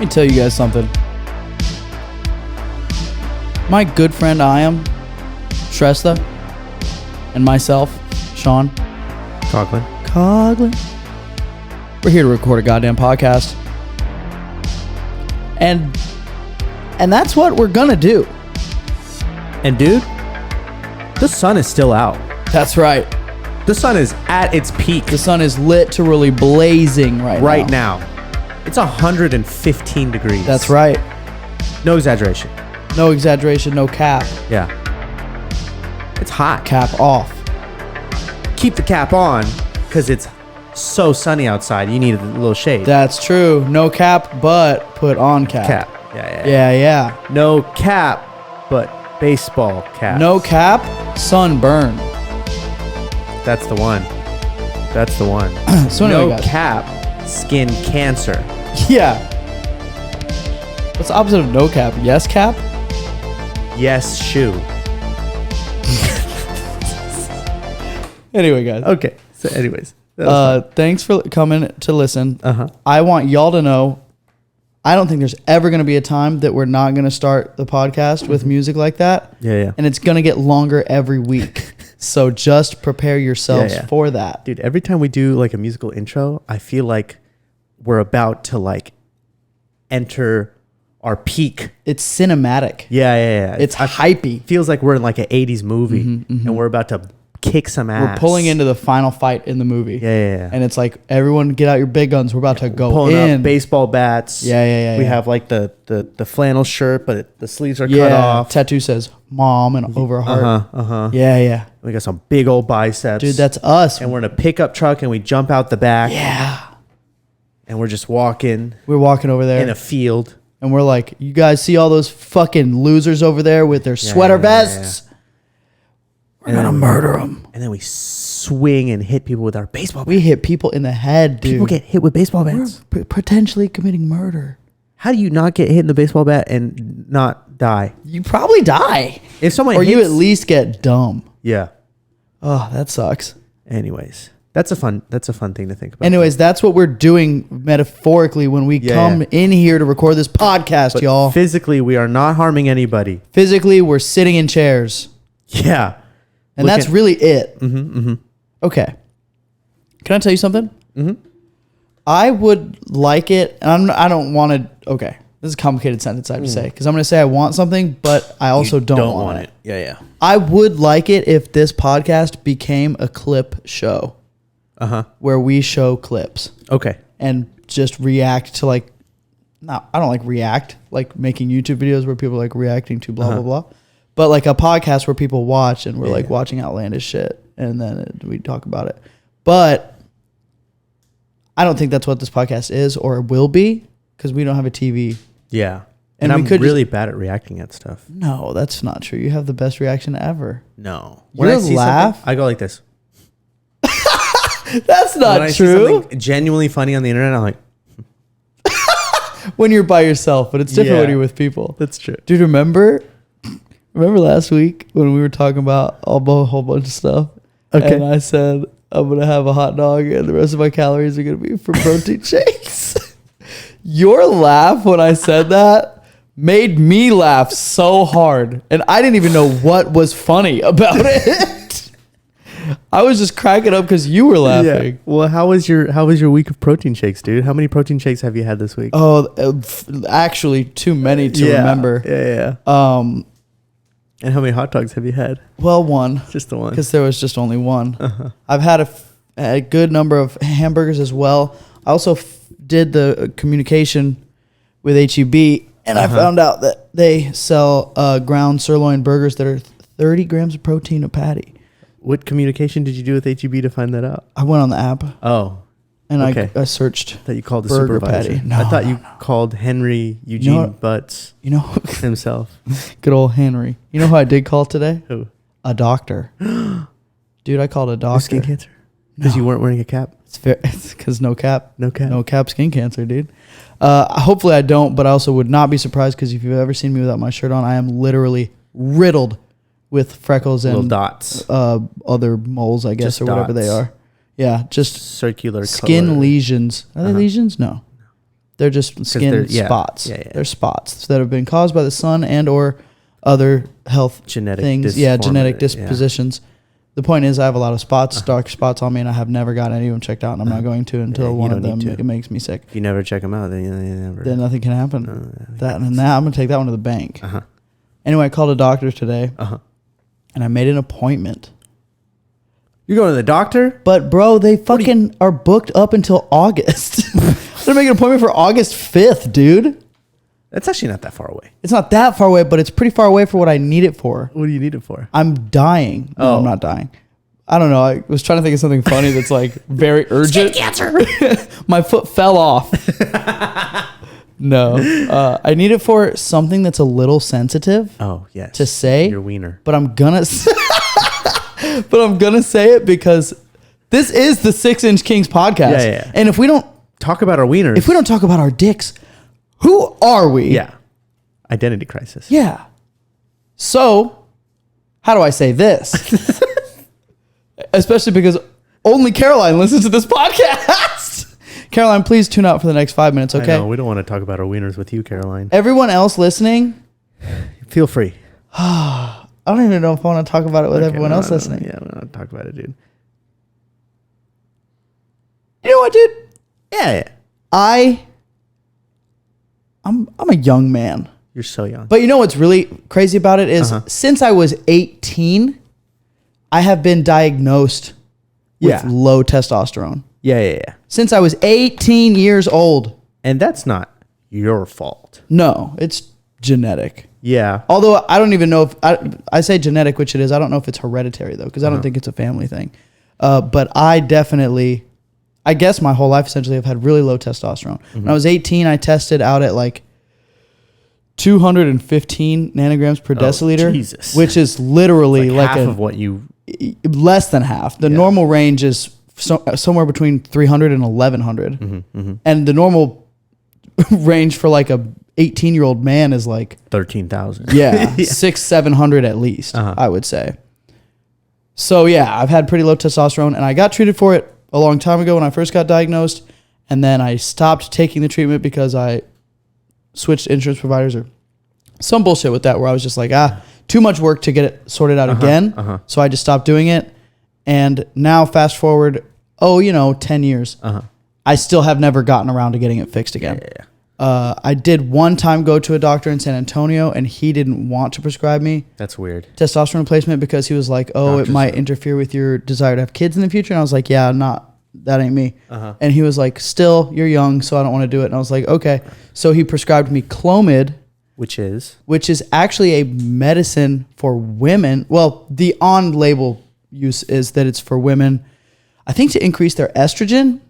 me tell you guys something. My good friend Iam, Shrestha, and myself, Sean Coughlin, we're here to record a goddamn podcast. And that's what we're gonna do. And dude, the sun is still out. That's right. The sun is at its peak The sun is literally blazing right now. It's 115 degrees. That's right. No exaggeration. No exaggeration, no cap. Yeah. It's hot. Cap off. Keep the cap on because it's so sunny outside. You need a little shade. That's true. No cap, but put on cap. Cap. Yeah. Yeah. No cap, but baseball cap. No cap, sunburn. That's the one. So anyway, No guys. cap, skin cancer. Yeah. What's the opposite of no cap? Yes cap? Yes, shoe. Anyway, guys. Okay. So anyways. that was fun. Thanks for coming to listen. Uh-huh. I want y'all to know, I don't think there's ever going to be a time that we're not going to start the podcast with music like that. Yeah. And it's going to get longer every week. So just prepare yourselves for that. Dude, every time we do like a musical intro, I feel like we're about to like enter our peak. It's cinematic. Yeah. It's hypey. Feels like we're in like an 80s movie and we're about to kick some ass. We're pulling into the final fight in the movie. Yeah. And it's like, everyone get out your big guns. We're about to go pulling in. up baseball bats. Yeah. We have like the flannel shirt, but the sleeves are cut off. Tattoo says mom and over a heart. Yeah. We got some big old biceps. Dude, that's us. And we're in a pickup truck and we jump out the back. Yeah. And we're just walking We're walking over there. in a field. And we're like, you guys see all those fucking losers over there with their sweater vests? We're going to murder them. And then we swing and hit people with our baseball bats. We hit people in the head, dude. People get hit with baseball bats. We're potentially committing murder. How do you not get hit in the baseball bat and not die? You probably die. If someone Or you hits- at least get dumb. Yeah. Oh, that sucks. Anyways, that's a fun thing to think about. Anyways, that's what we're doing metaphorically when we come in here to record this podcast, But y'all. physically, we are not harming anybody. Physically, we're sitting in chairs. Yeah. And that's really it. Okay. Can I tell you something? I would like it, and I don't want to. Okay. This is a complicated sentence I have to say, because I'm going to say I want something, but I also don't want it. Yeah. I would like it if this podcast became a clip show. Where we show clips. Okay. And just react to like, I don't like react, like making YouTube videos where people are like reacting to blah, blah, blah. But like a podcast where people watch and we're like watching outlandish shit and then we talk about it. But I don't think that's what this podcast is or will be because we don't have a TV. Yeah. And And we I'm could really bad at reacting at stuff. No, that's not true. You have the best reaction ever. No. Your I see laugh? something, I go like this. That's not When I see true. something genuinely funny on the internet, I'm like, When you're by yourself, but it's different when Yeah. you're with people. that's true. Dude, remember last week when we were talking about a whole bunch of stuff? Okay. And I said, I'm going to have a hot dog and the rest of my calories are going to be from protein shakes. Your laugh when I said that made me laugh so hard. And I didn't even know what was funny about it. I was just cracking up because you were laughing. Well, how was your week of protein shakes, dude? How many protein shakes have you had this week? Oh, actually, too many to remember. Yeah. And how many hot dogs have you had? Well, one. Just the one. Because there was just only one. I've had a good number of hamburgers as well. I also did the communication with HEB, and I found out that they sell ground sirloin burgers that are 30 grams of protein a patty. What communication did you do with HEB to find that out? I went on the app, Oh, and okay. I searched. I thought you called the Burger supervisor. patty. No, I thought you no. called Henry Eugene what? Butts You know, himself. good old Henry. You know who I did call today? Who? A doctor. Dude, I called a With doctor. skin cancer? Because you weren't wearing a cap? It's because no cap. No cap. No cap skin cancer, dude. Hopefully I don't, but I also would not be surprised because if you've ever seen me without my shirt on, I am literally riddled with freckles Little and dots. other moles, I guess, Just or whatever they dots. are. Yeah, just Circular skin color. lesions. Are they lesions? No. They're just skin spots. Yeah. They're spots that have been caused by the sun and or other health Genetic things. Yeah, genetic dispositions. The point is, I have a lot of spots, dark spots on me, and I have never gotten any of them checked out, and I'm not going to until one of them it makes me sick. If you never check them out, then you never. Then nothing can happen. I'm gonna take that one to the bank. Anyway, I called a doctor today, and I made an appointment. You're going to the doctor? But bro, they fucking are booked up until August. They're making an appointment for August 5th, dude. That's actually not that far away. It's not that far away, but it's pretty far away for what I need it for. What do you need it for? I'm dying. No, I'm not dying. I don't know. I was trying to think of something funny that's like very urgent. Skin cancer. My foot fell off. No. I need it for something that's a little sensitive. Oh, yes. To say. Your wiener. But I'm gonna say it because this is the 6-Inch Kings podcast. Yeah. And if we don't talk about our wieners. If we don't talk about our dicks, who are we? Yeah. Identity crisis. Yeah. So, how do I say this? Especially because only Caroline listens to this podcast. Caroline, please tune out for the next 5 minutes, okay? I know, we don't want to talk about our wieners with you, Caroline. Everyone else listening, feel free. I don't even know if I want to talk about it with everyone else listening. Yeah, we don't want to talk about it, dude. You know what, dude? Yeah. I'm a young man. You're so young. But you know what's really crazy about it is since I was 18, I have been diagnosed with low testosterone. Yeah. Since I was 18 years old. And that's not your fault. No, it's genetic. Yeah. Although I don't even know if I say genetic, which it is. I don't know if it's hereditary though, because I don't think it's a family thing. But I definitely, I guess my whole life essentially I've had really low testosterone. When I was 18, I tested out at like 215 nanograms per deciliter, Jesus. which is literally like half of what you... Less than half. The normal range is somewhere between 300 and 1100. And the normal range for like a 18-year-old man is like 13,000. Yeah, 600-700 at least, I would say. So yeah, I've had pretty low testosterone, and I got treated for it a long time ago when I first got diagnosed, and then I stopped taking the treatment because I switched insurance providers or some bullshit with that, where I was just like, too much work to get it sorted out again. So I just stopped doing it, and now fast forward, 10 years, I still have never gotten around to getting it fixed again. Yeah. I did one time go to a doctor in San Antonio, and he didn't want to prescribe me That's weird. testosterone replacement because he was like, it might interfere with your desire to have kids in the future. And I was like, yeah, that ain't me. And he was like, still, you're young, so I don't want to do it. And I was like, okay. So he prescribed me Clomid, which is actually a medicine for women. Well, the on-label use is that it's for women, I think, to increase their estrogen.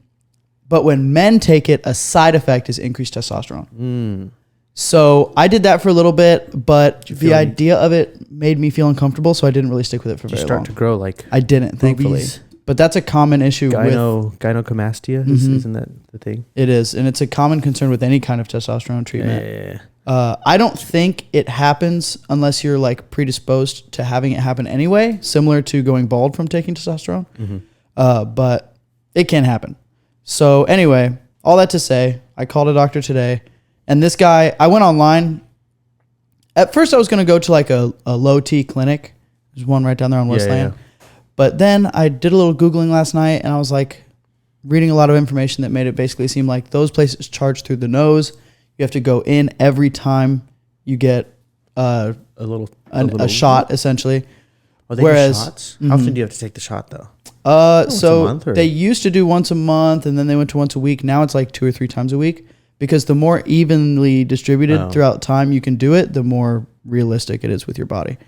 But when men take it, a side effect is increased testosterone. So I did that for a little bit, but the idea of it made me feel uncomfortable, so I didn't really stick with it for very long. Did you start to grow like I didn't, thankfully. But that's a common issue with... Gynecomastia, isn't that the thing? It is, and it's a common concern with any kind of testosterone treatment. Yeah. I don't think it happens unless you're like predisposed to having it happen anyway, similar to going bald from taking testosterone. But it can happen. So anyway, all that to say, I called a doctor today, and this guy, I went online. At first I was going to go to like a low T clinic. There's one right down there on Westland. But then I did a little Googling last night, and I was like reading a lot of information that made it basically seem like those places charge through the nose. You have to go in every time you get a shot, essentially. Are they shots? How often do you have to take the shot though? So they used to do once a month, and then they went to once a week. Now it's like 2 or 3 times a week, because the more evenly distributed throughout time you can do it, the more realistic it is with your body.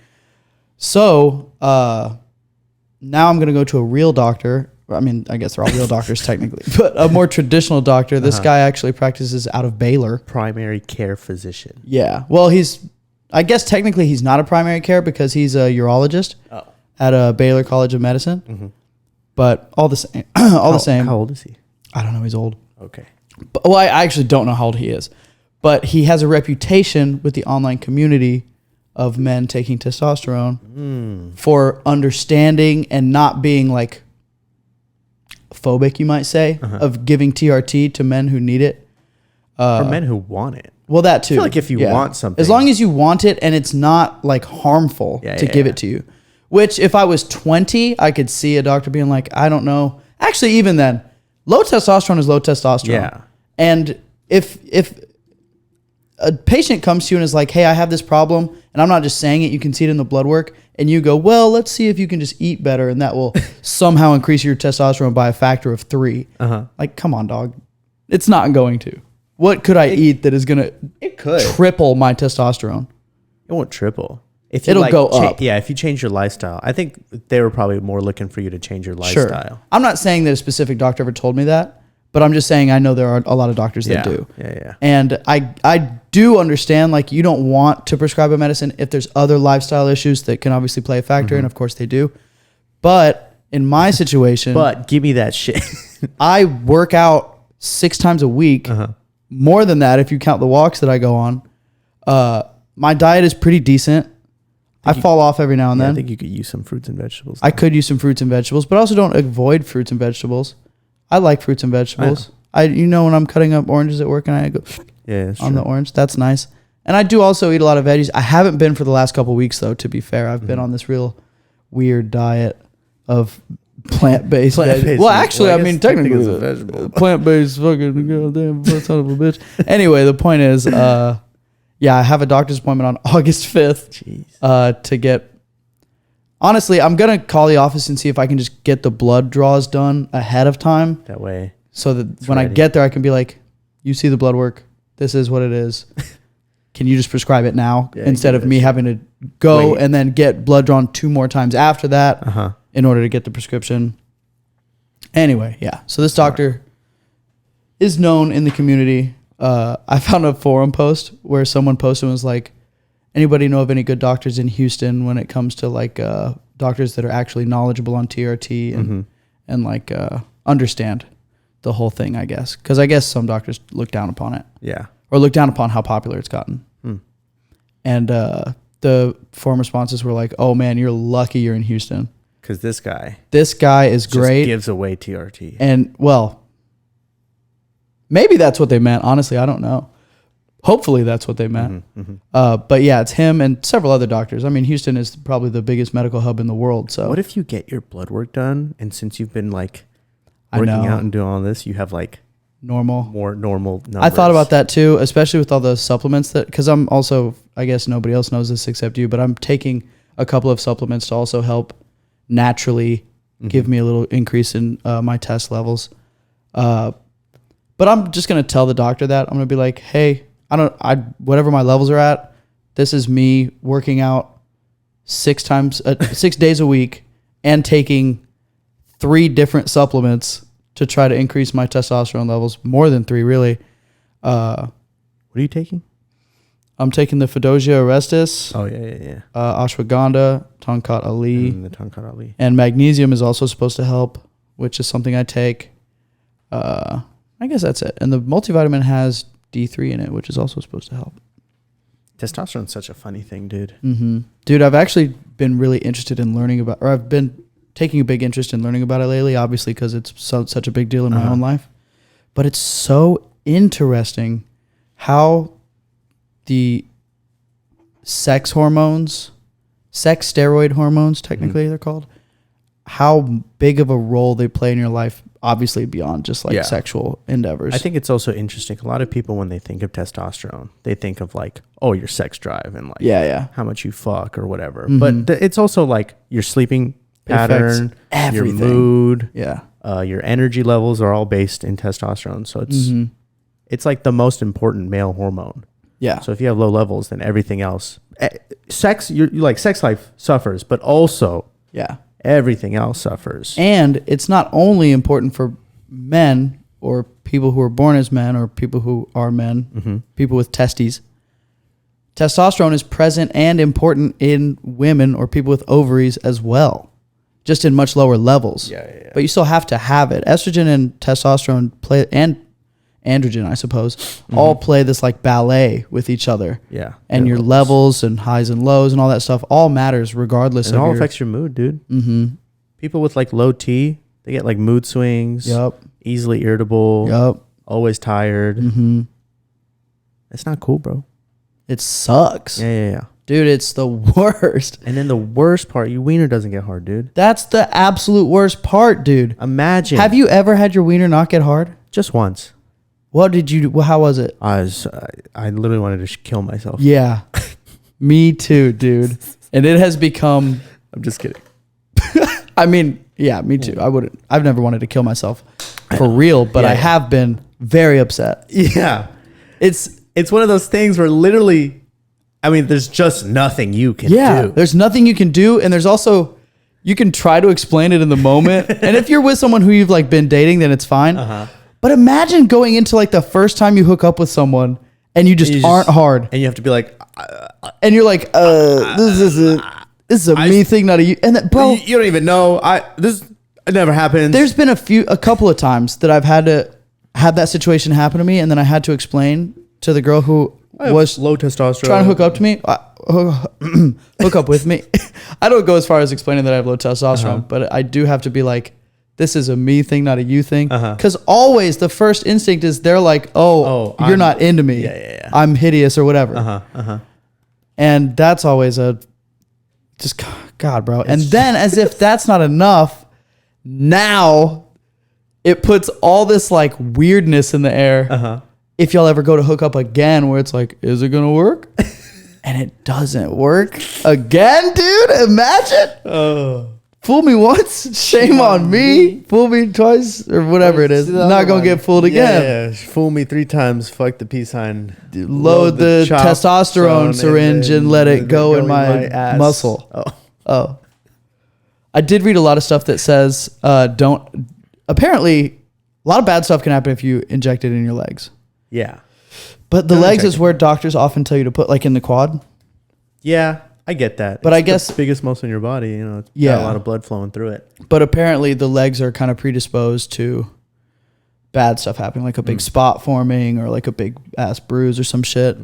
So now I'm going to go to a real doctor. I mean, I guess they're all real doctors technically, but a more traditional doctor. This guy actually practices out of Baylor. Primary care physician. Yeah. Well, I guess technically he's not a primary care because he's a urologist at a Baylor College of Medicine. But all the same, the same. How old is he? I don't know. He's old. Okay. But, I actually don't know how old he is, but he has a reputation with the online community of men taking testosterone for understanding and not being like phobic, you might say, of giving TRT to men who need it. For men who want it. Well, that too. I feel like if you want something, as long as you want it and it's not like harmful to give it to you. Which, if I was 20, I could see a doctor being like, I don't know. Actually, even then, low testosterone is low testosterone. Yeah. And if a patient comes to you and is like, hey, I have this problem, and I'm not just saying it, you can see it in the blood work, and you go, well, let's see if you can just eat better, and that will somehow increase your testosterone by a factor of 3. Like, come on, dog. It's not going to. What could I eat that is going to triple my testosterone? It won't triple. If you It'll go up. Yeah, if you change your lifestyle. I think they were probably more looking for you to change your lifestyle. Sure. I'm not saying that a specific doctor ever told me that, but I'm just saying I know there are a lot of doctors that do. Yeah. And I do understand, like, you don't want to prescribe a medicine if there's other lifestyle issues that can obviously play a factor, and of course they do. But in my situation... But give me that shit. I work out 6 times a week. More than that if you count the walks that I go on. My diet is pretty decent. I fall off every now and then. I think you could use some fruits and vegetables. I could use some fruits and vegetables, but I also don't avoid fruits and vegetables. I like fruits and vegetables. When I'm cutting up oranges at work and I go on the orange, that's nice. And I do also eat a lot of veggies. I haven't been for the last couple of weeks though, to be fair. I've been on this real weird diet of plant-based veggies. Well, actually, I mean, technically it's a vegetable. Plant-based fucking goddamn son of a bitch. Anyway, the point is, I have a doctor's appointment on August 5th to get... Honestly, I'm going to call the office and see if I can just get the blood draws done ahead of time. That way. So that when I get there, I can be like, you see the blood work. This is what it is. Can you just prescribe it now? Instead of me having to go and then get blood drawn 2 more times after that in order to get the prescription. Anyway, yeah. So this doctor is known in the community. I found a forum post where someone posted and was like, anybody know of any good doctors in Houston when it comes to like doctors that are actually knowledgeable on TRT and like understand the whole thing, I guess. Because I guess some doctors look down upon it. Yeah. Or look down upon how popular it's gotten. And the forum responses were like, oh man, you're lucky you're in Houston. Because this guy is great. Just gives away TRT. And well, maybe that's what they meant. Honestly, I don't know. Hopefully that's what they meant. But yeah, it's him and several other doctors. I mean, Houston is probably the biggest medical hub in the world. So what if you get your blood work done, and since you've been like working out and doing all this, you have like more normal numbers? I thought about that too, especially with all the supplements because I'm also, I guess nobody else knows this except you, but I'm taking a couple of supplements to also help naturally give me a little increase in my test levels. But I'm just going to tell the doctor that. I'm going to be like, hey, whatever my levels are at, this is me working out 6 days a week and taking 3 different supplements to try to increase my testosterone levels, more than 3 really. What are you taking? I'm taking the Fedosia Orestis. Oh yeah. Ashwagandha, Tongkat Ali. And the Tongkat Ali. And magnesium is also supposed to help, which is something I take. I guess that's it. And the multivitamin has D3 in it, which is also supposed to help. Testosterone's such a funny thing, dude. Dude, I've actually been really interested in learning about, or I've been taking a big interest in learning about it lately, obviously because it's such a big deal in my own life. But it's so interesting how the sex steroid hormones, technically they're called, how big of a role they play in your life, obviously beyond just like sexual endeavors. I think it's also interesting. A lot of people, when they think of testosterone, they think of like, oh, your sex drive and like how much you fuck or whatever. But it's also like your sleeping pattern, your mood, your energy levels are all based in testosterone. So it's like the most important male hormone. Yeah. So if you have low levels, then everything else, sex life suffers, but also everything else suffers. And it's not only important for men or people who are born as men or people who are men, people with testes. Testosterone is present and important in women or people with ovaries as well, just in much lower levels. But you still have to have it. Estrogen and testosterone play, and androgen, I suppose, all play this like ballet with each other. Yeah. And your levels and highs and lows and all that stuff all matters regardless. It all affects your mood, dude. People with like low T, they get like mood swings. Easily irritable. Always tired. It's not cool, bro. It sucks. Yeah. Dude, it's the worst. And then the worst part, your wiener doesn't get hard, dude. That's the absolute worst part, dude. Imagine. Have you ever had your wiener not get hard? Just once. What did you do? Well, how was it? I literally wanted to kill myself. Yeah. Me too, dude. And it has become... I'm just kidding. I mean, yeah, me too. I've never wanted to kill myself for real, but I have been very upset. Yeah. It's one of those things where literally, I mean, there's just nothing you can do. There's nothing you can do. And there's also, you can try to explain it in the moment. And if you're with someone who you've like been dating, then it's fine. But imagine going into like the first time you hook up with someone and you just aren't hard. And you have to be like, and you're like, this is a me thing, not a you. And that, bro, you don't even know. This never happens. There's been a couple of times that I've had to have that situation happen to me. And then I had to explain to the girl who was low testosterone trying to hook up to me, hook up with me. I don't go as far as explaining that I have low testosterone, but I do have to be like, this is a me thing, not a you thing. Because always the first instinct is they're like, you're not into me. Yeah. I'm hideous or whatever. And that's always just God, bro. And then as if that's not enough, now it puts all this like weirdness in the air. If y'all ever go to hook up again, where it's like, is it gonna work? And it doesn't work again, dude. Imagine. Fool me once, shame on me. Fool me twice, or whatever it is. Not gonna get fooled again. Yeah. Fool me 3 times. Fuck the peace sign. Load the testosterone syringe and let it go in my muscle. Oh. I did read a lot of stuff that says don't. Apparently, a lot of bad stuff can happen if you inject it in your legs. Yeah. But the legs is where doctors often tell you to put, like in the quad. Yeah. I get that. But I guess the biggest muscle in your body, it's got a lot of blood flowing through it. But apparently the legs are kind of predisposed to bad stuff happening, like a big spot forming or like a big ass bruise or some shit.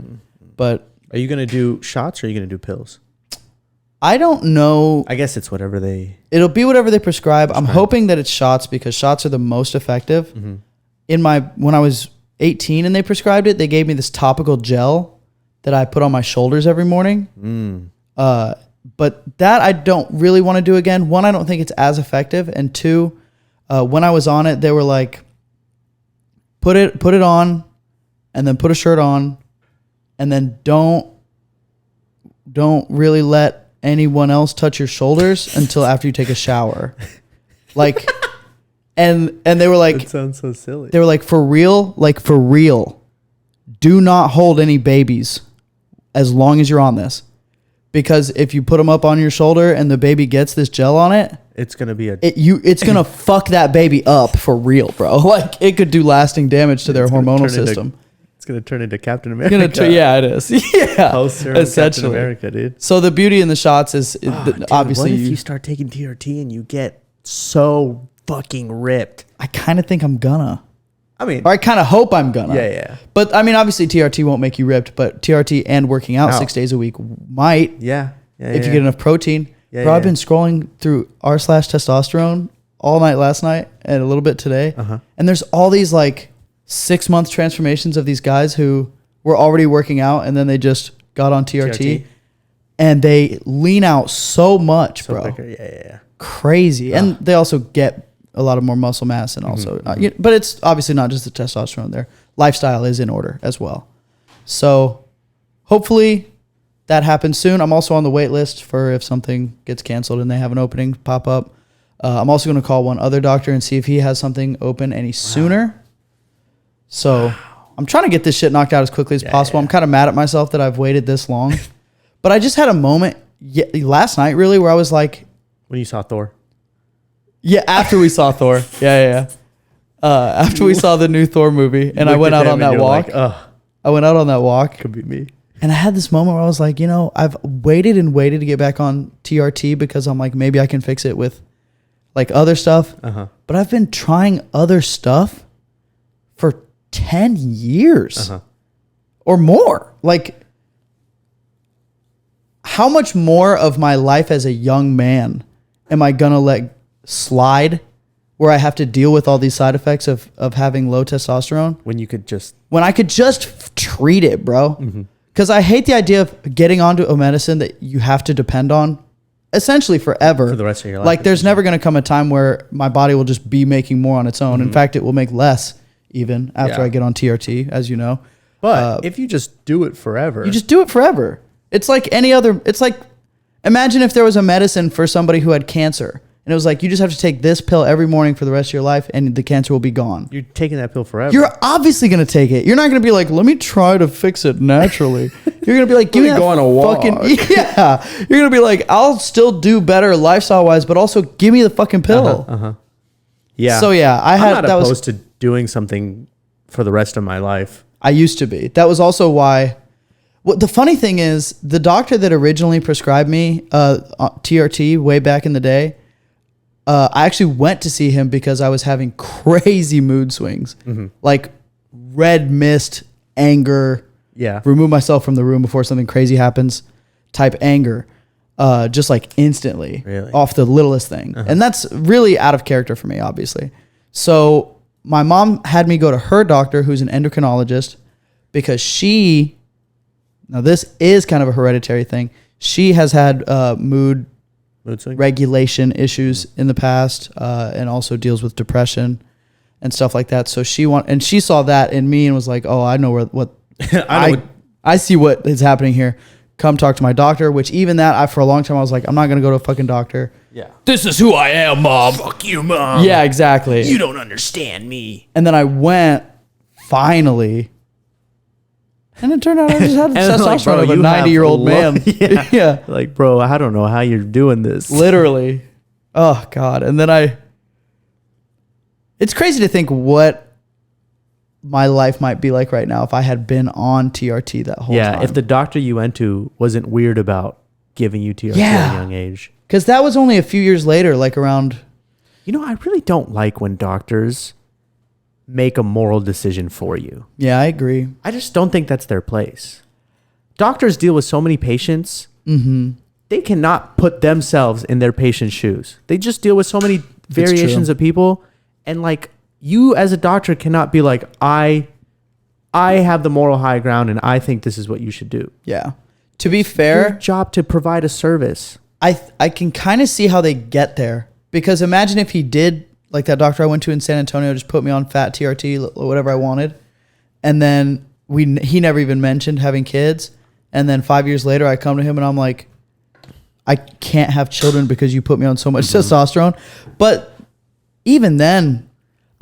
But are you going to do shots or are you going to do pills? I don't know. I guess it's whatever it'll be whatever they prescribe. I'm hoping that it's shots because shots are the most effective. When I was 18 and they prescribed it, they gave me this topical gel that I put on my shoulders every morning. But that I don't really want to do again. One, I don't think it's as effective. And two, when I was on it, they were like, put it on and then put a shirt on and then don't really let anyone else touch your shoulders until after you take a shower. Like, and they were like, that sounds so silly. They were like, for real, do not hold any babies as long as you're on this. Because if you put them up on your shoulder and the baby gets this gel on it, it's gonna be it's gonna fuck that baby up for real, bro. Like it could do lasting damage to their hormonal system. It's gonna turn into Captain America. Yeah, it is. Yeah, essentially. Captain America, dude. So the beauty in the shots is obviously. What if you start taking TRT and you get so fucking ripped? I kind of think I'm gonna. Or I kind of hope I'm gonna. Yeah. But I mean, obviously TRT won't make you ripped, but TRT and working out 6 days a week might. Yeah. If you get enough protein. Yeah. Bro, I've been scrolling through r/testosterone all night last night and a little bit today. And there's all these like 6-month transformations of these guys who were already working out and then they just got on TRT. And they lean out so much, bro. Quicker. Yeah. Crazy. And they also get a lot of more muscle mass and also, but it's obviously not just the testosterone. Their lifestyle is in order as well. So hopefully that happens soon. I'm also on the wait list for if something gets canceled and they have an opening pop up. I'm also going to call one other doctor and see if he has something open any sooner. So I'm trying to get this shit knocked out as quickly as possible. I'm kind of mad at myself that I've waited this long, but I just had a moment last night really where I was like, when you saw Thor. Yeah, after we saw Thor. Yeah. After we saw the new Thor movie, and I went out on that walk. I went out on that walk. Could be me. And I had this moment where I was like, I've waited to get back on TRT because I'm like, maybe I can fix it with like other stuff. But I've been trying other stuff for 10 years or more. Like, how much more of my life as a young man am I gonna let slide where I have to deal with all these side effects of having low testosterone. When I could just treat it, bro. Because I hate the idea of getting onto a medicine that you have to depend on essentially forever. For the rest of your life. Like there's never going to come a time where my body will just be making more on its own. In fact, it will make less even after I get on TRT, as you know. But if you just do it forever. You just do it forever. It's like any other, it's like, imagine if there was a medicine for somebody who had cancer. And it was like, you just have to take this pill every morning for the rest of your life and the cancer will be gone. You're taking that pill forever. You're obviously going to take it. You're not going to be like, let me try to fix it naturally. You're going to be like, give me go on a walk. Yeah. You're going to be like, I'll still do better lifestyle wise, but also give me the fucking pill. Yeah. So yeah, I'm not opposed to doing something for the rest of my life. I used to be. That was also why. What the funny thing is, the doctor that originally prescribed me TRT way back in the day, I actually went to see him because I was having crazy mood swings, like red mist, anger, remove myself from the room before something crazy happens, type anger, just like instantly off the littlest thing. And that's really out of character for me, obviously. So my mom had me go to her doctor, who's an endocrinologist, because now this is kind of a hereditary thing. She has had mood regulation issues in the past, and also deals with depression and stuff like that. So she saw that in me and was like, "Oh, I know what I see what is happening here. Come talk to my doctor." Which even that, for a long time, I was like, "I'm not gonna go to a fucking doctor." Yeah, this is who I am, Mom. Fuck you, Mom. Yeah, exactly. You don't understand me. And then I went finally. And it turned out I just had testosterone of a 90-year-old man. Yeah. Like, bro, I don't know how you're doing this. Literally. Oh, God. And then it's crazy to think what my life might be like right now if I had been on TRT that whole time. Yeah, if the doctor you went to wasn't weird about giving you TRT at a young age. Because that was only a few years later, like around... You know, I really don't like when doctors make a moral decision for you. Yeah, I agree. I just don't think that's their place. Doctors deal with so many patients. They cannot put themselves in their patient's shoes. They just deal with so many variations of people. And like, you as a doctor cannot be like, I have the moral high ground and I think this is what you should do. Yeah. To be fair, your job to provide a service. I can kind of see how they get there, because imagine if he did, like that doctor I went to in San Antonio, just put me on fat TRT, whatever I wanted. And then he never even mentioned having kids. And then 5 years later, I come to him and I'm like, I can't have children because you put me on so much testosterone. But even then,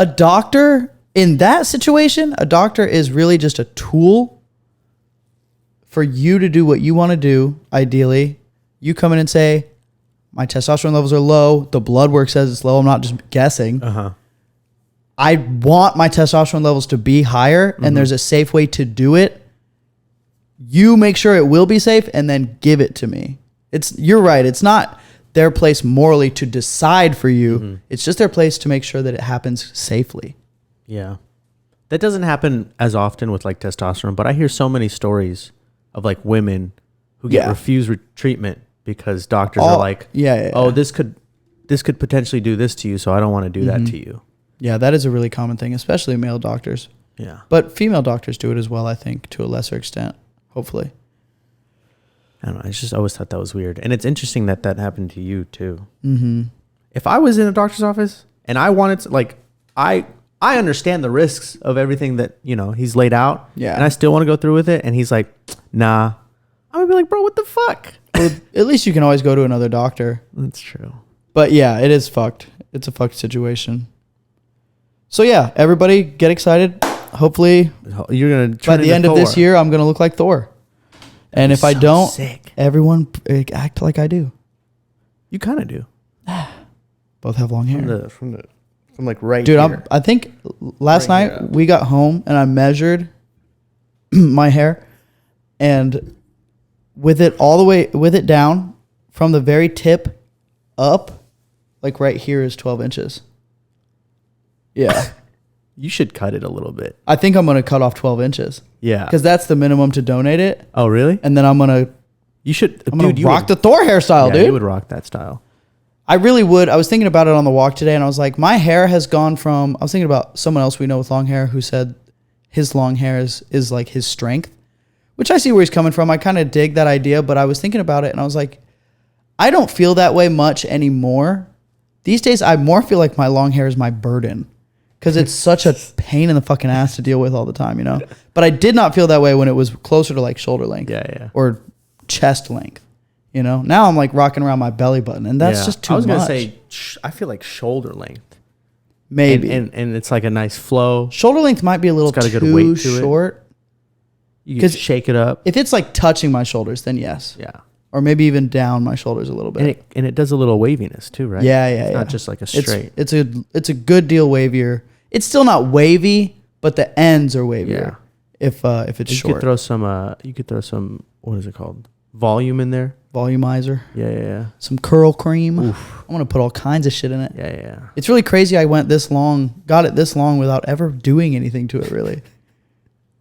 a doctor in that situation, a doctor is really just a tool for you to do what you want to do. Ideally, you come in and say, my testosterone levels are low. The blood work says it's low. I'm not just guessing. I want my testosterone levels to be higher, and there's a safe way to do it. You make sure it will be safe and then give it to me. You're right. It's not their place morally to decide for you. It's just their place to make sure that it happens safely. Yeah. That doesn't happen as often with like testosterone, but I hear so many stories of like women who get refused treatment because doctors are like, oh, this could potentially do this to you, so I don't want to do that to you. Yeah, that is a really common thing, especially male doctors. Yeah. But female doctors do it as well, I think, to a lesser extent, hopefully. I don't know. I just always thought that was weird. And it's interesting that happened to you too. If I was in a doctor's office and I wanted to, like, I understand the risks of everything that, you know, he's laid out. Yeah. And I still want to go through with it. And he's like, nah. I'm going to be like, bro, what the fuck? Well, at least you can always go to another doctor. That's true. But yeah, it is fucked. It's a fucked situation. So yeah, everybody get excited. Hopefully, you're going to by the end of this year, I'm going to look like Thor. And if I don't, everyone act like I do. You kind of do. Both have long hair. From like right Dude, here. I think last night we got home and I measured my hair, and with it down from the very tip up, like right here is 12 inches. Yeah. You should cut it a little bit. I think I'm going to cut off 12 inches. Yeah. Because that's the minimum to donate it. Oh, really? And then I'm going to rock the Thor hairstyle, dude. You would rock that style. I really would. I was thinking about it on the walk today, and I was like, my hair has gone from. I was thinking about someone else we know with long hair who said his long hair is like his strength, which I see where he's coming from. I kind of dig that idea, but I was thinking about it, and I was like, I don't feel that way much anymore. These days, I more feel like my long hair is my burden because it's such a pain in the fucking ass to deal with all the time, you know? But I did not feel that way when it was closer to like shoulder length or chest length, you know? Now I'm like rocking around my belly button, and that's just too much. I was going to say, I feel like shoulder length. Maybe. And it's like a nice flow. Shoulder length might be a little too short. You can shake it up. If it's like touching my shoulders, then yes. Yeah. Or maybe even down my shoulders a little bit. And it does a little waviness too, right? Yeah. It's not just like a straight. It's a good deal wavier. It's still not wavy, but the ends are wavier. Yeah. If it's short. You could throw some what is it called? Volume in there. Volumizer. Yeah. Some curl cream. Oof. I'm gonna put all kinds of shit in it. Yeah. It's really crazy I got it this long without ever doing anything to it really.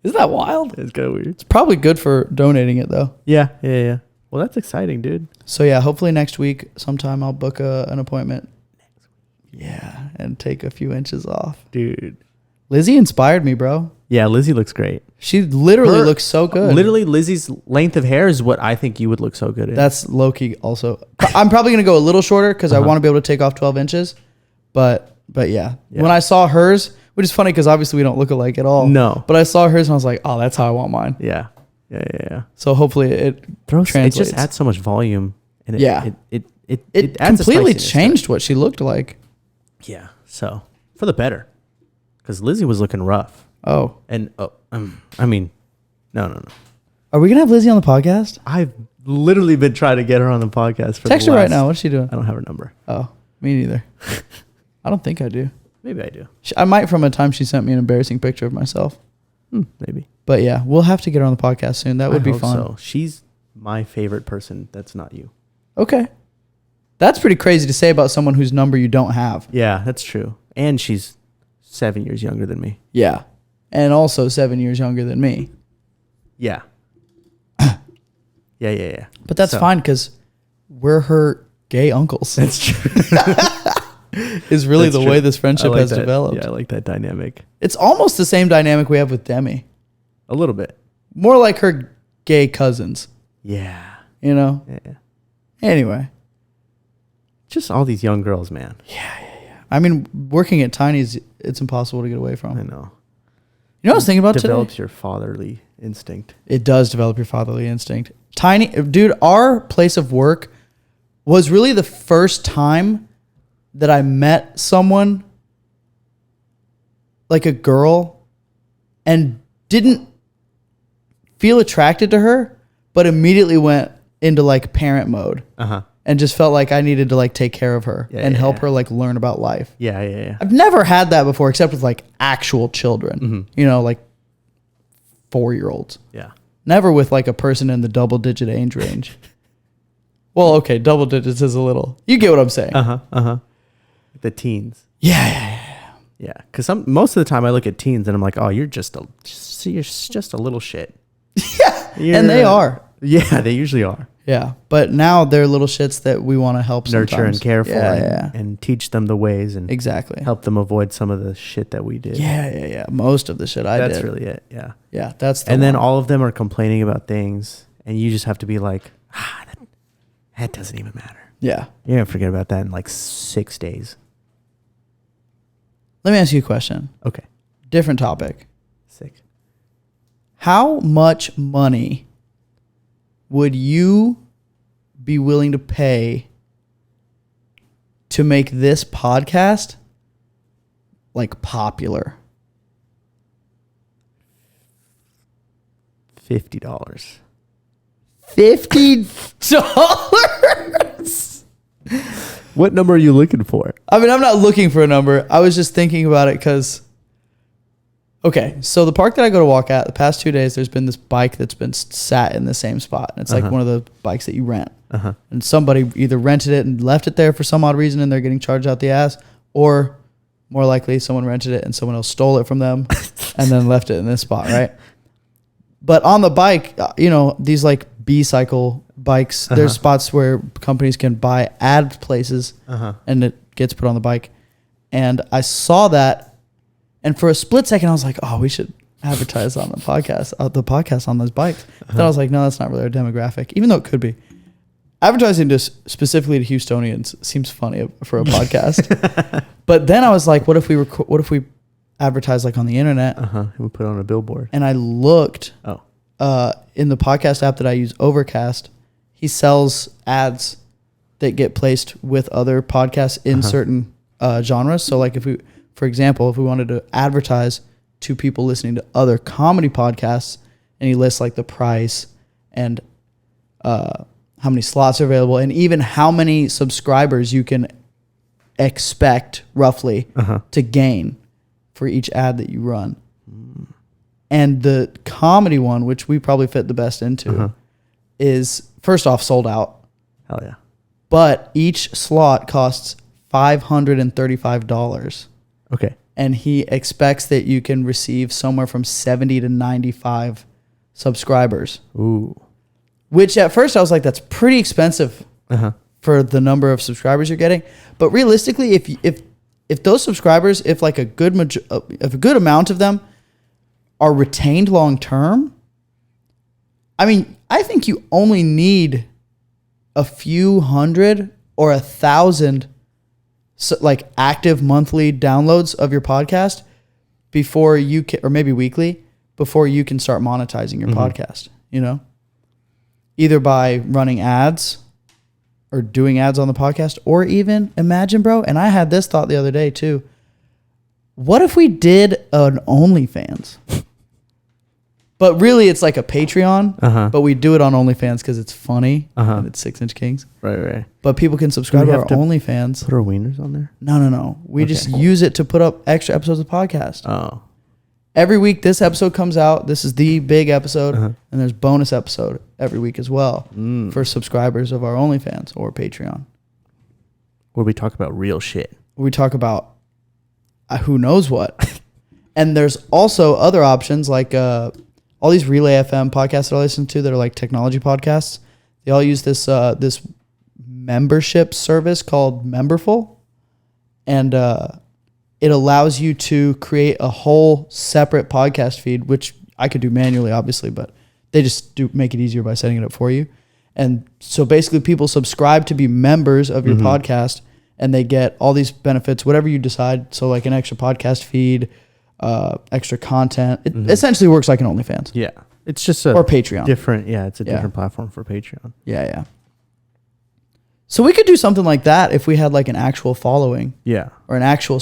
Isn't that wild? It's kind of weird. It's probably good for donating it though. Yeah. Well, that's exciting, dude. So yeah, hopefully next week sometime I'll book an appointment. Yeah, and take a few inches off. Dude. Lizzie inspired me, bro. Yeah, Lizzie looks great. She literally looks so good. Literally, Lizzie's length of hair is what I think you would look so good in. That's low-key also. I'm probably going to go a little shorter because I want to be able to take off 12 inches. But yeah. When I saw hers, which is funny because obviously we don't look alike at all. No. But I saw hers and I was like, oh, that's how I want mine. Yeah. So hopefully it translates. It just adds so much volume. And it completely changed what she looked like. Yeah. So for the better. Because Lizzie was looking rough. Oh. And I mean, no. Are we going to have Lizzie on the podcast? I've literally been trying to get her on the podcast. Text her right now. What's she doing? I don't have her number. Oh, me neither. I don't think I do. Maybe I do. I might from a time she sent me an embarrassing picture of myself. Maybe. But yeah, we'll have to get her on the podcast soon. That would be fun. So. She's my favorite person that's not you. Okay. That's pretty crazy to say about someone whose number you don't have. Yeah, that's true. And she's 7 years younger than me. Yeah. And also 7 years younger than me. Yeah. Yeah. But that's fine because we're her gay uncles. That's true. Is really the way this friendship has developed. Yeah, I like that dynamic. It's almost the same dynamic we have with Demi. A little bit. More like her gay cousins. Yeah. You know? Yeah. Anyway. Just all these young girls, man. Yeah. I mean, working at Tiny's, it's impossible to get away from. I know. You know what I was thinking about today? It develops your fatherly instinct. It does develop your fatherly instinct. Tiny, dude, our place of work was really the first time that I met someone, like a girl, and didn't feel attracted to her, but immediately went into like parent mode. And just felt like I needed to like take care of her and help her like learn about life. Yeah. I've never had that before except with like actual children, you know, like 4-year-olds. Yeah. Never with like a person in the double-digit age range. Well, okay, double digits is a little. You get what I'm saying. The teens. Yeah. Because most of the time I look at teens and I'm like, oh, you're just a little shit. Yeah, and they are. Yeah, they usually are. Yeah, but now they're little shits that we want to help nurture sometimes. And care for and teach them the ways and exactly help them avoid some of the shit that we did. Yeah. Most of the shit I did. That's really it. Yeah. Yeah, that's the one. Then all of them are complaining about things and you just have to be like, that doesn't even matter. Yeah. You're going to forget about that in like 6 days. Let me ask you a question. Okay. Different topic. Sick. How much money would you be willing to pay to make this podcast like popular? $50. $50? What number are you looking for? I mean, I'm not looking for a number. I was just thinking about it because, okay, so the park that I go to walk at, the past 2 days, there's been this bike that's been sat in the same spot. And it's like one of the bikes that you rent. And somebody either rented it and left it there for some odd reason and they're getting charged out the ass, or more likely someone rented it and someone else stole it from them and then left it in this spot, right? But on the bike, you know, these like B-cycle bikes. There's spots where companies can buy ad places, and it gets put on the bike. And I saw that, and for a split second, I was like, "Oh, we should advertise on the podcast on those bikes." Then I was like, "No, that's not really our demographic," even though it could be. Advertising just specifically to Houstonians seems funny for a podcast. But then I was like, "What if we advertise like on the internet?" And we put it on a billboard. And I looked. In the podcast app that I use, Overcast, he sells ads that get placed with other podcasts in certain genres. So like for example, if we wanted to advertise to people listening to other comedy podcasts, and he lists like the price and how many slots are available and even how many subscribers you can expect roughly to gain for each ad that you run. And the comedy one, which we probably fit the best into, is first off sold out. Hell yeah. But each slot costs $535. Okay. And he expects that you can receive somewhere from 70 to 95 subscribers. Ooh. Which at first I was like, that's pretty expensive for the number of subscribers you're getting. But realistically, if those subscribers, if like a good amount of them are retained long term, I mean, I think you only need a few hundred or 1,000 like active monthly downloads of your podcast before you can, or maybe weekly, before you can start monetizing your podcast, you know, either by running ads or doing ads on the podcast, or even imagine, bro. And I had this thought the other day too. What if we did an OnlyFans? But really, it's like a Patreon, but we do it on OnlyFans because it's funny and it's 6 Inch Kings. Right. But people can subscribe to our OnlyFans. Put our wieners on there? No. We just use it to put up extra episodes of the podcast. Oh. Every week, this episode comes out. This is the big episode, and there's bonus episode every week as well for subscribers of our OnlyFans or Patreon. Where we talk about real shit. We talk about who knows what. And there's also other options like all these Relay FM podcasts that I listen to that are like technology podcasts. They all use this this membership service called Memberful, and it allows you to create a whole separate podcast feed, which I could do manually, obviously, but they just do make it easier by setting it up for you. And so basically, people subscribe to be members of your podcast, and they get all these benefits, whatever you decide. So like an extra podcast feed. Extra content. It essentially works like an OnlyFans. Yeah. It's just or Patreon. It's a different platform for Patreon. Yeah. So we could do something like that if we had like an actual following. Yeah. Or an actual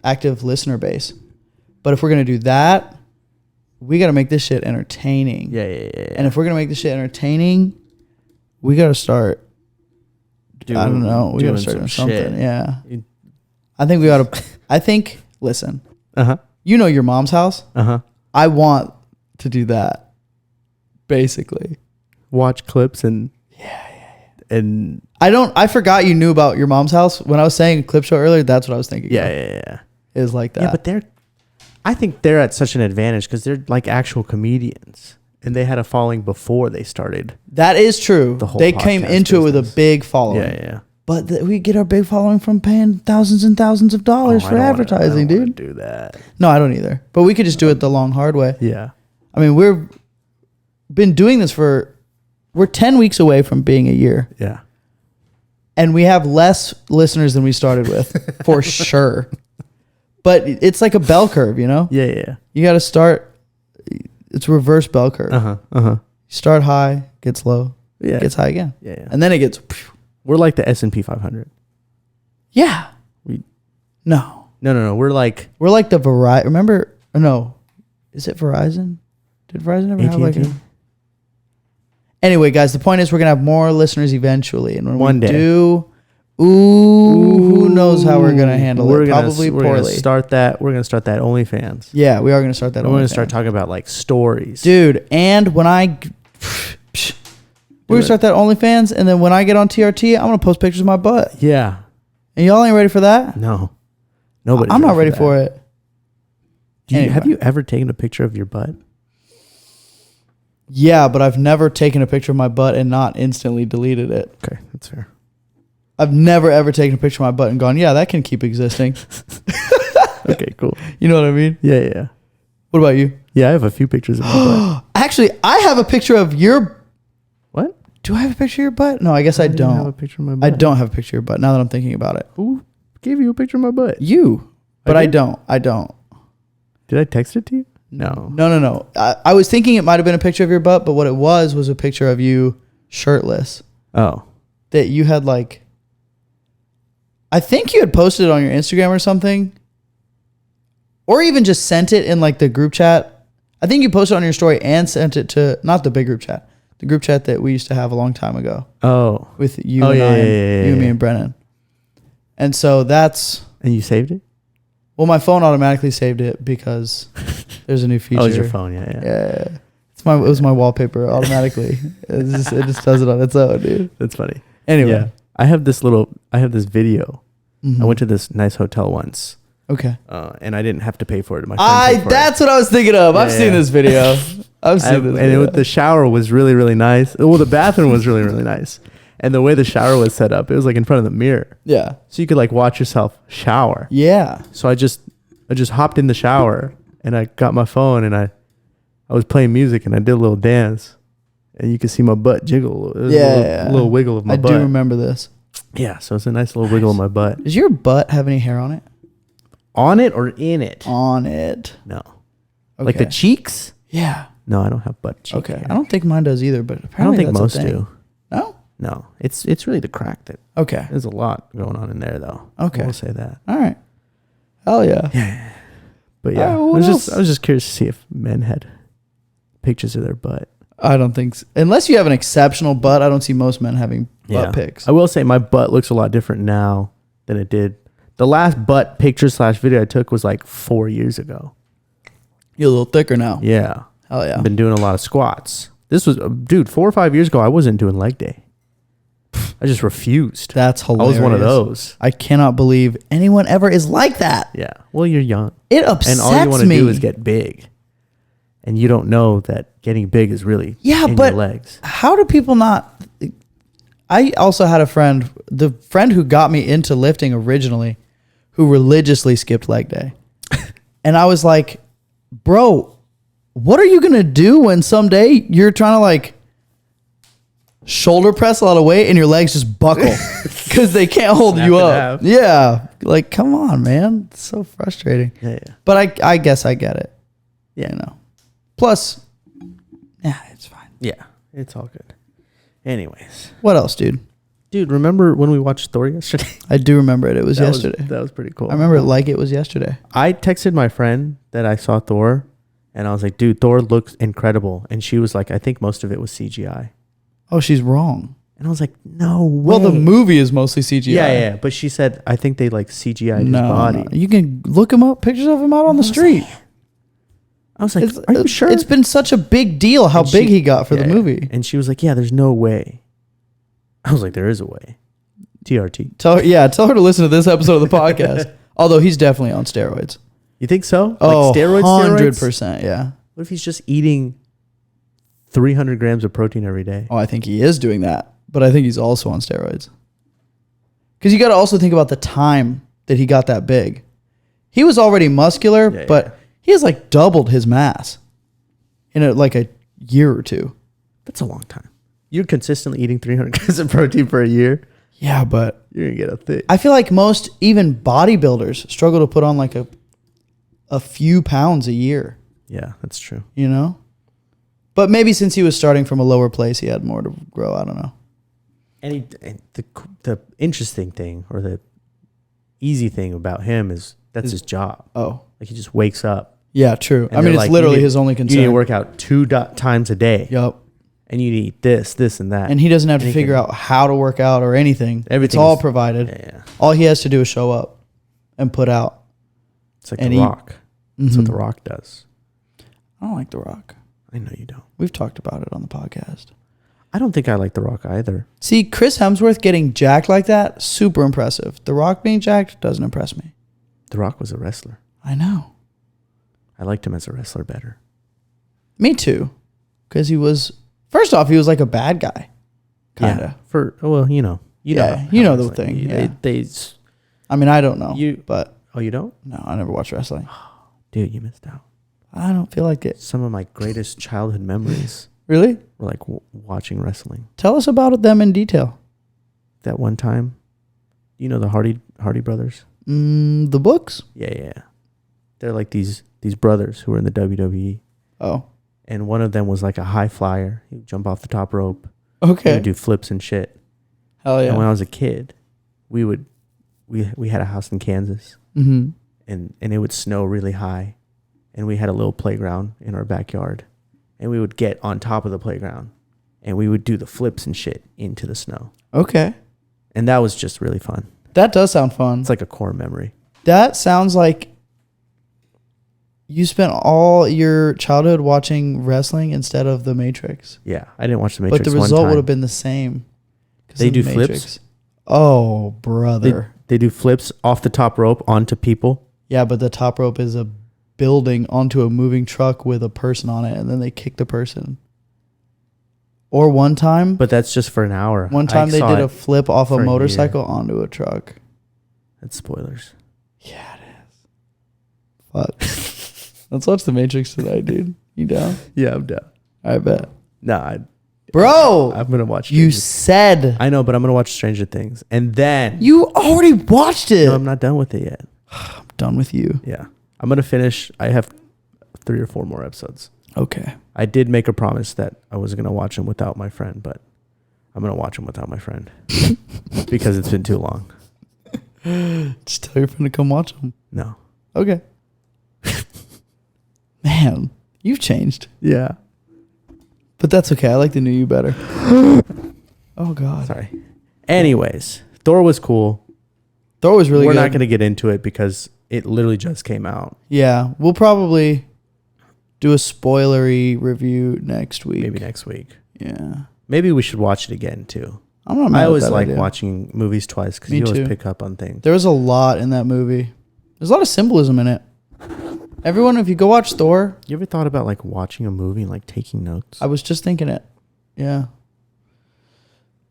active listener base. But if we're going to do that, we got to make this shit entertaining. Yeah. And if we're going to make this shit entertaining, we got to start I don't know. We got to start doing something. Shit. Yeah. I think we ought to listen. You know your mom's house? I want to do that. Basically. Watch clips and and I forgot you knew about your mom's house. When I was saying clip show earlier, that's what I was thinking. Yeah. It was like that. Yeah, but I think they're at such an advantage because they're like actual comedians. And they had a following before they started. That is true. They came into it with a big following. Yeah. But we get our big following from paying thousands and thousands of dollars for advertising, dude. Do that. No, I don't either. But we could just do it the long, hard way. Yeah. I mean, we've been doing this we're 10 weeks away from being a year. Yeah. And we have less listeners than we started with, for sure. But it's like a bell curve, you know? Yeah. You got to start. It's reverse bell curve. You start high, gets low, gets high again. Yeah. And then it gets... We're like the S&P 500. Yeah. No. We're like the Verizon. Remember? No. Is it Verizon? Did Verizon ever have like a... Anyway, guys, the point is we're going to have more listeners eventually. And when One day. Who knows how we're going to handle it? Probably poorly. We're going to start that OnlyFans. Yeah, we are going to start that We're going to start talking about like stories. Dude, and when we're going to start that OnlyFans, and then when I get on TRT, I'm going to post pictures of my butt. Yeah. And y'all ain't ready for that? No. Nobody. I'm not ready for it. Have you ever taken a picture of your butt? Yeah, but I've never taken a picture of my butt and not instantly deleted it. Okay, that's fair. I've never ever taken a picture of my butt and gone, yeah, that can keep existing. Okay, cool. You know what I mean? Yeah. What about you? Yeah, I have a few pictures of my butt. Actually, I have a picture of your... What? Do I have a picture of your butt? No, I guess I don't. have a picture of my butt. I don't have a picture of your butt now that I'm thinking about it. Who gave you a picture of my butt? You. But I don't. Did I text it to you? No. No. I was thinking it might have been a picture of your butt, but what it was a picture of you shirtless. Oh. That you had like... I think you had posted it on your Instagram or something. Or even just sent it in like the group chat. I think you posted on your story and sent it to... Not the big group chat. The group chat that we used to have a long time ago. Oh. With you and I. You and me and Brennan. And so that's... And you saved it? Well, my phone automatically saved it because there's a new feature. Oh, it's your phone, yeah. Yeah. It was my wallpaper automatically. it just does it on its own, dude. That's funny. Anyway. Yeah. I have this video. Mm-hmm. I went to this nice hotel once. Okay. And I didn't have to pay for it. My friend paid for that's what I was thinking of. I've seen this video. I've seen this video. And the shower was really, really nice. Well, the bathroom was really, really nice. And the way the shower was set up, it was like in front of the mirror. Yeah. So you could like watch yourself shower. Yeah. So I just hopped in the shower and I got my phone and I was playing music and I did a little dance. And you could see my butt jiggle. It was a little wiggle of my butt. I do remember this. Yeah, so it's a nice little wiggle of my butt. Does your butt have any hair on it? On it or in it? On it. No. Okay. Like the cheeks? Yeah. No, I don't have butt cheeks. Okay. I don't think mine does either, but apparently I don't think that's most do. No? No. It's really the crack that. Okay. There's a lot going on in there though. Okay. I will say that. All right. Hell yeah. Yeah. But yeah, All right, I was just curious to see if men had pictures of their butt. I don't think so. Unless you have an exceptional butt, I don't see most men having butt pics. I will say my butt looks a lot different now than it did. The last butt picture / video I took was like 4 years ago. You're a little thicker now. Yeah. Hell yeah. I've been doing a lot of squats. This was, dude, 4 or 5 years ago, I wasn't doing leg day. I just refused. That's hilarious. I was one of those. I cannot believe anyone ever is like that. Yeah. Well, you're young. It upsets me. And all you want to do is get big. And you don't know that getting big is really in your legs. How do people not... I also had a friend, the friend who got me into lifting originally, who religiously skipped leg day. And I was like, bro, what are you going to do when someday you're trying to like shoulder press a lot of weight and your legs just buckle because they can't hold you up? Yeah. Like, come on, man. It's so frustrating. Yeah. But I guess I get it. Yeah. You know. Plus, yeah, it's fine. Yeah. It's all good. Anyways. What else, dude? Dude, remember when we watched Thor yesterday? I do remember it. It was yesterday. That was pretty cool. I remember it like it was yesterday. I texted my friend that I saw Thor, and I was like, dude, Thor looks incredible. And she was like, I think most of it was CGI. Oh, she's wrong. And I was like, no way. Well, the movie is mostly CGI. Yeah. But she said, I think they like CGI'd his body. No. You can look him up, pictures of him out on the street. I was like, are you sure? It's been such a big deal how big he got for the movie. And she was like, yeah, there's no way. I was like, there is a way. TRT. Tell her to listen to this episode of the podcast. Although he's definitely on steroids. You think so? Oh, like steroids? 100%, yeah. What if he's just eating 300 grams of protein every day? Oh, I think he is doing that. But I think he's also on steroids. Because you got to also think about the time that he got that big. He was already muscular, but he has like doubled his mass in like a year or two. That's a long time. You're consistently eating 300 grams of protein for a year. Yeah, but you're going to get a thick. I feel like most even bodybuilders struggle to put on like a few pounds a year. Yeah, that's true. You know? But maybe since he was starting from a lower place, he had more to grow. I don't know. And the interesting thing or the easy thing about him is that's his job. Oh. Like he just wakes up. Yeah, true. I mean, it's like, literally his only concern. You need to work out 2 times a day. Yep. And you eat this, and that. And he doesn't have to figure out how to work out or anything. It's all provided. Yeah. All he has to do is show up and put out. It's like The Rock. That's what The Rock does. I don't like The Rock. I know you don't. We've talked about it on the podcast. I don't think I like The Rock either. See, Chris Hemsworth getting jacked like that, super impressive. The Rock being jacked doesn't impress me. The Rock was a wrestler. I know. I liked him as a wrestler better. Me too. because he was, first off, he was like a bad guy, kind of. You know the thing. Yeah. I mean, I don't know. But you don't? No, I never watched wrestling. Dude, you missed out. I don't feel like it. Some of my greatest childhood memories Really? were like watching wrestling. Tell us about them in detail. That one time, you know the Hardy brothers? The books? Yeah. They're like these brothers who were in the WWE. Oh. And one of them was like a high flyer. He would jump off the top rope. Okay. He would do flips and shit. Hell yeah. And when I was a kid, we had a house in Kansas. Mm-hmm. And it would snow really high. And we had a little playground in our backyard. And we would get on top of the playground. And we would do the flips and shit into the snow. Okay. And that was just really fun. That does sound fun. It's like a core memory. That sounds like you spent all your childhood watching wrestling instead of The Matrix. Yeah, I didn't watch The Matrix. But the result would have been the same. They do flips? Oh, brother. They do flips off the top rope onto people? Yeah, but the top rope is a building onto a moving truck with a person on it, and then they kick the person. Or one time... But that's just for an hour. One time they did a flip off a motorcycle onto a truck. That's spoilers. Yeah, it is. Fuck. Let's watch The Matrix tonight, dude. You down? Yeah, I'm down. I bet. Nah, bro, I'm gonna watch. You said I know, but I'm gonna watch Stranger Things, and then you already watched it. No, I'm not done with it yet. I'm done with you. Yeah, I'm gonna finish. I have 3 or 4 more episodes. Okay. I did make a promise that I was gonna watch them without my friend, but I'm gonna watch them without my friend because it's been too long. Just tell your friend to come watch them. No. Okay. Man, you've changed. Yeah. But that's okay. I like the new you better. Oh, God. Sorry. Anyways, Thor was cool. Thor was really good. We're not going to get into it because it literally just came out. Yeah. We'll probably do a spoilery review next week. Maybe next week. Yeah. Maybe we should watch it again, too. I'm not mad I always at that like idea. watching movies twice because you always pick up on things. There was a lot in that movie. There's a lot of symbolism in it. Everyone, if you go watch Thor... You ever thought about like watching a movie and like taking notes? I was just thinking it. Yeah.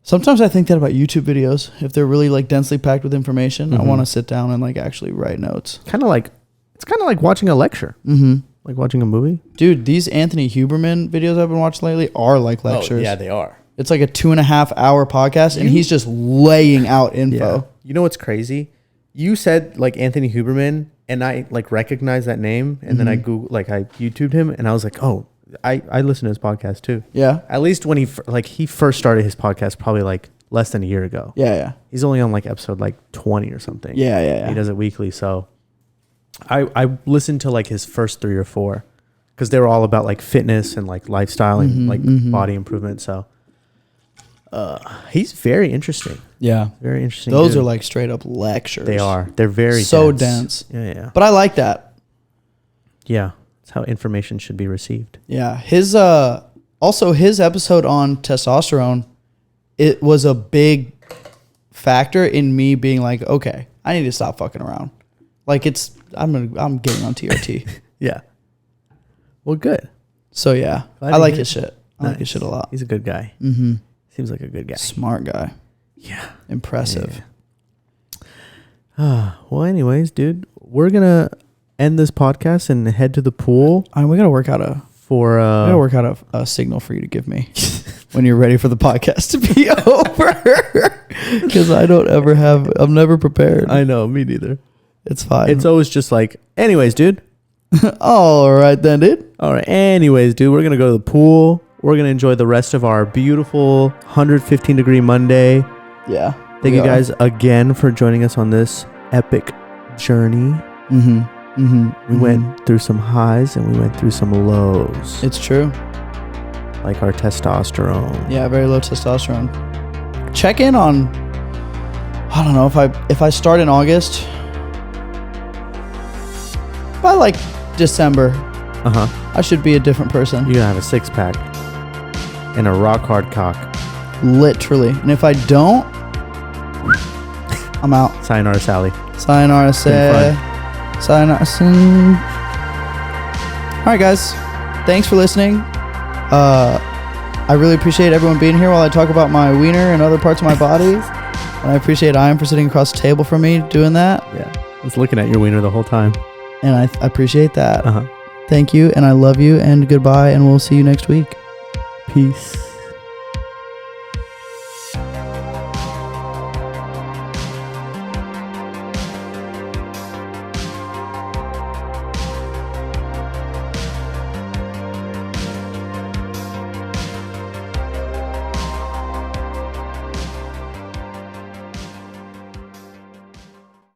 Sometimes I think that about YouTube videos. If they're really like densely packed with information, I want to sit down and like actually write notes. It's kind of like watching a lecture. Mm-hmm. Like watching a movie. Dude, these Anthony Huberman videos I've been watching lately are like lectures. Oh, yeah, they are. It's like a 2.5 hour podcast and he's just laying out info. Yeah. You know what's crazy? You said like Anthony Huberman and I like recognized that name and then I YouTubed him and I was like, oh, I listened to his podcast too. Yeah. At least when he first started his podcast probably like less than a year ago. Yeah. He's only on like episode like 20 or something. Yeah. He does it weekly. So I listened to like his first 3 or 4 because they were all about like fitness and like lifestyle and like body improvement. So he's very interesting. Yeah. Very interesting. Those dude. are like straight up lectures. They are. They're very so dense. Yeah. But I like that. Yeah. It's how information should be received. Yeah. His also his episode on testosterone, it was a big factor in me being like, okay, I need to stop fucking around. Like I'm getting on TRT. Yeah. Well, good. So yeah, I like his shit. I like his shit a lot. He's a good guy. Mm-hmm. Seems like a good guy. Smart guy. Yeah. Impressive. Yeah. Well, anyways, dude, we're gonna end this podcast and head to the pool. We gotta work out a signal for you to give me when you're ready for the podcast to be over. Because I'm never prepared. I know, me neither. It's fine. It's always just like, anyways, dude. All right then, dude. All right. Anyways, dude, we're gonna go to the pool. We're going to enjoy the rest of our beautiful 115-degree Monday. Yeah. Thank you guys again for joining us on this epic journey. We went through some highs and we went through some lows. It's true. Like our testosterone. Yeah, very low testosterone. Check in on, I don't know, if I start in August, by like December, I should be a different person. You're going to have a 6-pack. And a rock hard cock. Literally. And if I don't, I'm out. Sayonara, Sally. Sayonara, Sally. Sayonara. All right, guys. Thanks for listening. I really appreciate everyone being here while I talk about my wiener and other parts of my body. And I appreciate Ian for sitting across the table from me doing that. Yeah. I was looking at your wiener the whole time. And I appreciate that. Thank you, and I love you, and goodbye, and we'll see you next week. Peace.